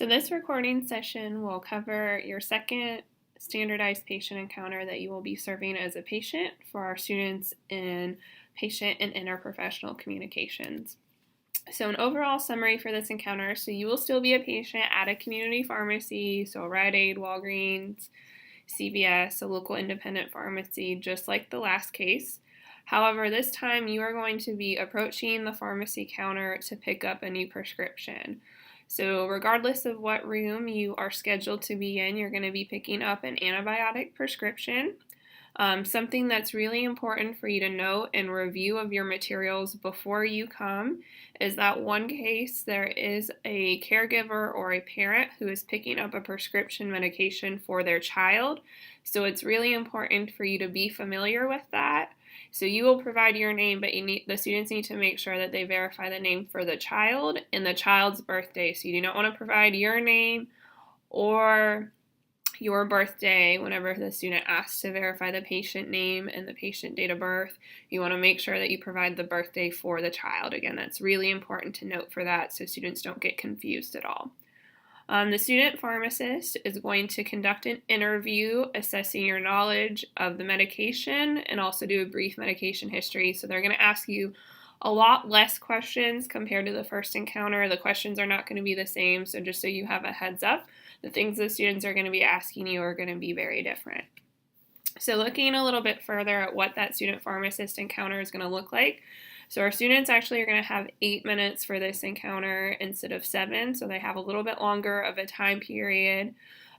So this recording session will cover your second standardized patient encounter that you will be serving as a patient for our students in patient and interprofessional communications. So an overall summary for this encounter, so you will still be a patient at a community pharmacy, so Rite Aid, Walgreens, CVS, a local independent pharmacy, just like the last case. However, this time you are going to be approaching the pharmacy counter to pick up a new prescription. So regardless of what room you are scheduled to be in, you're going to be picking up an antibiotic prescription. Something that's really important for you to note in review of your materials before you come is that one case there is a caregiver or a parent who is picking up a prescription medication for their child. So it's really important for you to be familiar with that. So you will provide your name, but the students need to make sure that they verify the name for the child and the child's birthday. So you do not want to provide your name or your birthday whenever the student asks to verify the patient name and the patient date of birth. You want to make sure that you provide the birthday for the child. Again, that's really important to note for that so students don't get confused at all. The student pharmacist is going to conduct an interview assessing your knowledge of the medication and also do a brief medication history. So they're going to ask you a lot less questions compared to the first encounter. The questions are not going to be the same, so just so you have a heads up, the things the students are going to be asking you are going to be very different. So looking a little bit further at what that student pharmacist encounter is going to look like. So our students actually are going to have 8 minutes for this encounter instead of 7, so they have a little bit longer of a time period.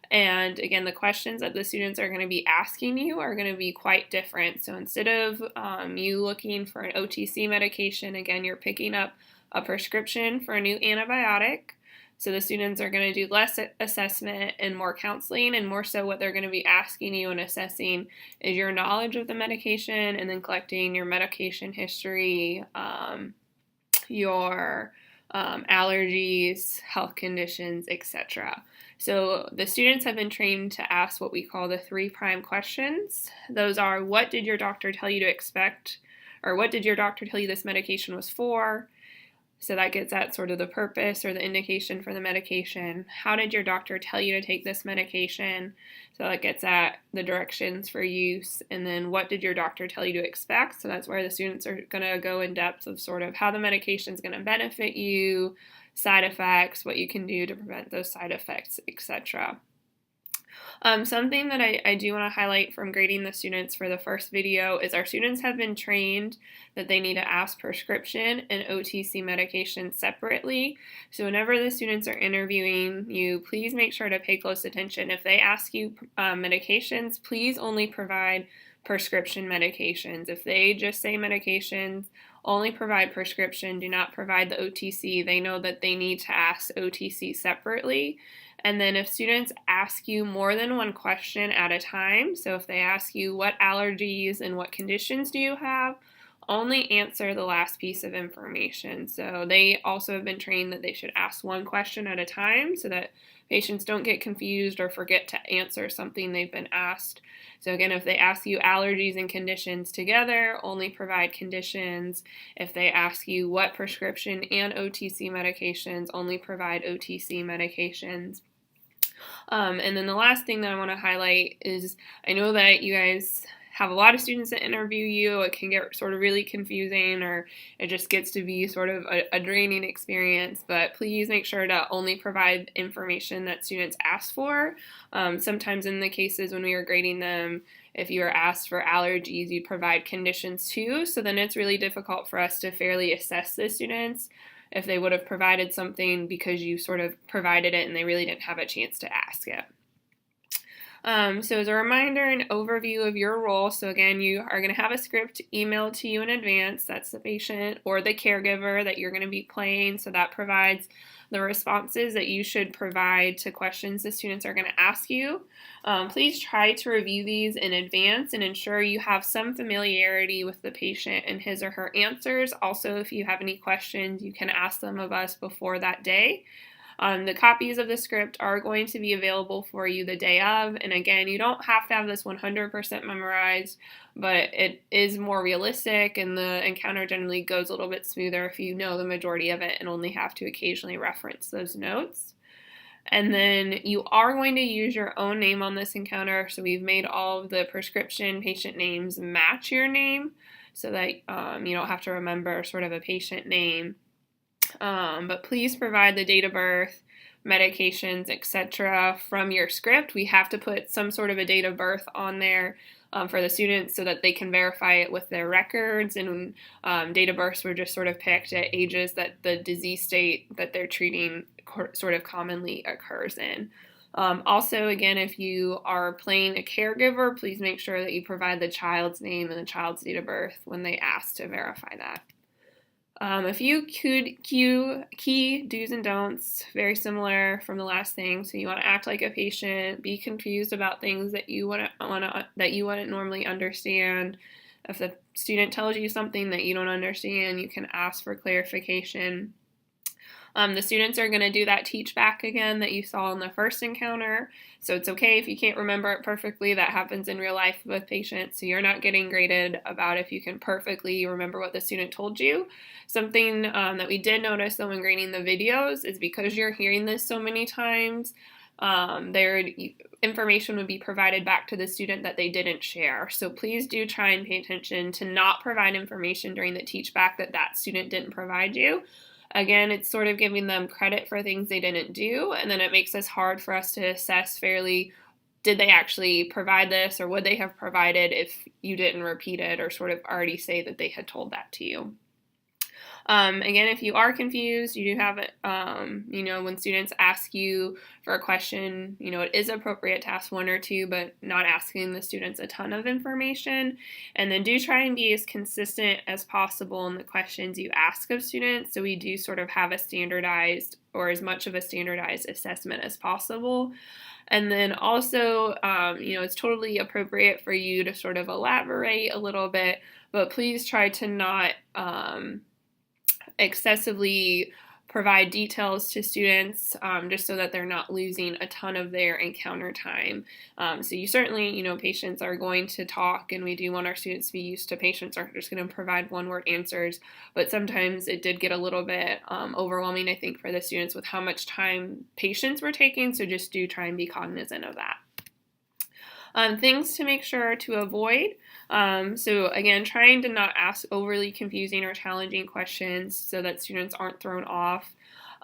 And again, the questions that the students are going to be asking you are going to be quite different. So instead of you looking for an OTC medication, again, you're picking up a prescription for a new antibiotic. So the students are going to do less assessment and more counseling, and more so what they're going to be asking you and assessing is your knowledge of the medication and then collecting your medication history, your allergies, health conditions, etc. So the students have been trained to ask what we call the 3 prime questions. Those are, what did your doctor tell you to expect? Or what did your doctor tell you this medication was for? So that gets at sort of the purpose or the indication for the medication. How did your doctor tell you to take this medication? So that gets at the directions for use. And then what did your doctor tell you to expect? So that's where the students are going to go in depth of sort of how the medication is going to benefit you, side effects, what you can do to prevent those side effects, etc. Something that I do want to highlight from grading the students for the first video is our students have been trained that they need to ask prescription and OTC medication separately. So whenever the students are interviewing you, please make sure to pay close attention. If they ask you medications, please only provide prescription medications. If they just say medications, only provide prescription, do not provide the OTC. They know that they need to ask OTC separately. And then if students ask you more than one question at a time, so if they ask you what allergies and what conditions do you have, only answer the last piece of information. So they also have been trained that they should ask one question at a time so that patients don't get confused or forget to answer something they've been asked. So again, if they ask you allergies and conditions together, only provide conditions. If they ask you what prescription and OTC medications, only provide OTC medications. And then the last thing that I want to highlight is I know that you guys have a lot of students that interview you. It can get sort of really confusing, or it just gets to be sort of a draining experience, but please make sure to only provide information that students ask for. Sometimes in the cases when we are grading them, if you are asked for allergies, you provide conditions too, so then it's really difficult for us to fairly assess the students if they would have provided something because you sort of provided it and they really didn't have a chance to ask it. So as a reminder, an overview of your role. So again, you are going to have a script emailed to you in advance. That's the patient or the caregiver that you're going to be playing. So that provides the responses that you should provide to questions the students are going to ask you. Please try to review these in advance and ensure you have some familiarity with the patient and his or her answers. Also, if you have any questions, you can ask them of us before that day. The copies of the script are going to be available for you the day of, and again, you don't have to have this 100% memorized, but it is more realistic, and the encounter generally goes a little bit smoother if you know the majority of it and only have to occasionally reference those notes. And then you are going to use your own name on this encounter. So we've made all of the prescription patient names match your name so that you don't have to remember sort of a patient name. But please provide the date of birth, medications, etc. from your script. We have to put some sort of a date of birth on there for the students so that they can verify it with their records. And date of births were just sort of picked at ages that the disease state that they're treating sort of commonly occurs in. Also, again, if you are playing a caregiver, please make sure that you provide the child's name and the child's date of birth when they ask to verify that. A few key do's and don'ts, very similar from the last thing. So you want to act like a patient, be confused about things that you wouldn't normally understand. If the student tells you something that you don't understand, you can ask for clarification. The students are going to do that teach back again that you saw in the first encounter. So it's okay if you can't remember it perfectly. That happens in real life with patients. So you're not getting graded about if you can perfectly remember what the student told you. Something that we did notice though when grading the videos is because you're hearing this so many times, their information would be provided back to the student that they didn't share. So please do try and pay attention to not provide information during the teach back that student didn't provide you. Again, it's sort of giving them credit for things they didn't do, and then it makes it hard for us to assess fairly, did they actually provide this, or would they have provided if you didn't repeat it or sort of already say that they had told that to you. Again, if you are confused, you do have it, when students ask you for a question, it is appropriate to ask one or two, but not asking the students a ton of information. And then do try and be as consistent as possible in the questions you ask of students. So we do sort of have a standardized or as much of a standardized assessment as possible. And then also, it's totally appropriate for you to sort of elaborate a little bit, but please try to not excessively provide details to students just so that they're not losing a ton of their encounter time. So you certainly, patients are going to talk, and we do want our students to be used to patients aren't just going to provide one-word answers, but sometimes it did get a little bit overwhelming, I think, for the students with how much time patients were taking, so just do try and be cognizant of that. Things to make sure to avoid. So again, trying to not ask overly confusing or challenging questions so that students aren't thrown off,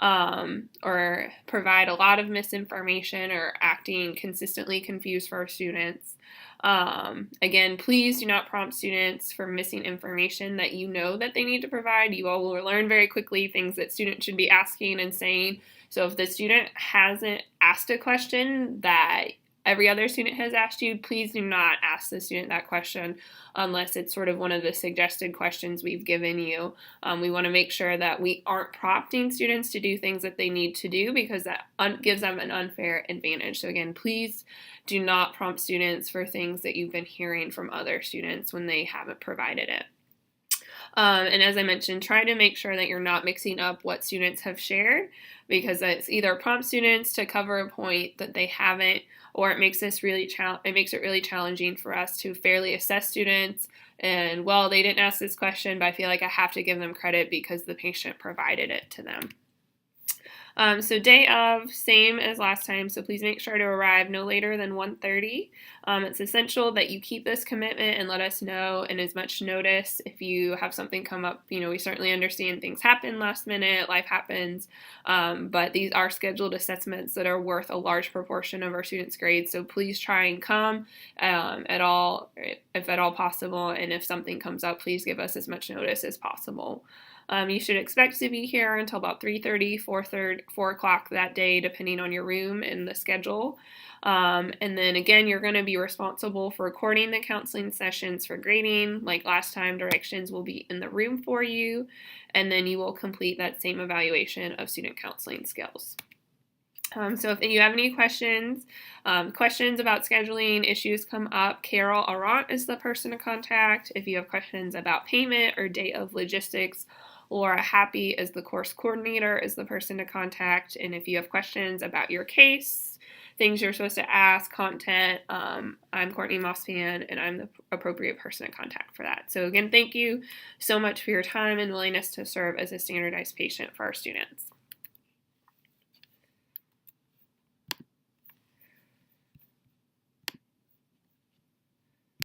or provide a lot of misinformation or acting consistently confused for our students. Again, please do not prompt students for missing information that you know that they need to provide. You all will learn very quickly things that students should be asking and saying. So if the student hasn't asked a question that every other student has asked you, please do not ask the student that question unless it's sort of one of the suggested questions we've given you. We want to make sure that we aren't prompting students to do things that they need to do because that gives them an unfair advantage. So again, please do not prompt students for things that you've been hearing from other students when they haven't provided it. And as I mentioned, try to make sure that you're not mixing up what students have shared, because it's either prompt students to cover a point that they haven't, or it makes it really challenging for us to fairly assess students. And well, they didn't ask this question, but I feel like I have to give them credit because the patient provided it to them. So day of, same as last time, so please make sure to arrive no later than 1:30. It's essential that you keep this commitment and let us know in as much notice if you have something come up. We certainly understand things happen last minute, life happens, but these are scheduled assessments that are worth a large proportion of our students' grades, so please try and come if at all possible, and if something comes up, please give us as much notice as possible. You should expect to be here until about 3:30, 4 o'clock that day, depending on your room and the schedule. And then again, you're going to be responsible for recording the counseling sessions for grading. Like last time, directions will be in the room for you, and then you will complete that same evaluation of student counseling skills. So if you have any questions about scheduling, issues come up, Carol Arant is the person to contact. If you have questions about payment or day of logistics, Laura Happy as the course coordinator is the person to contact. And if you have questions about your case, things you're supposed to ask, content, I'm Courtney Mosspan, and I'm the appropriate person to contact for that. So again, thank you so much for your time and willingness to serve as a standardized patient for our students.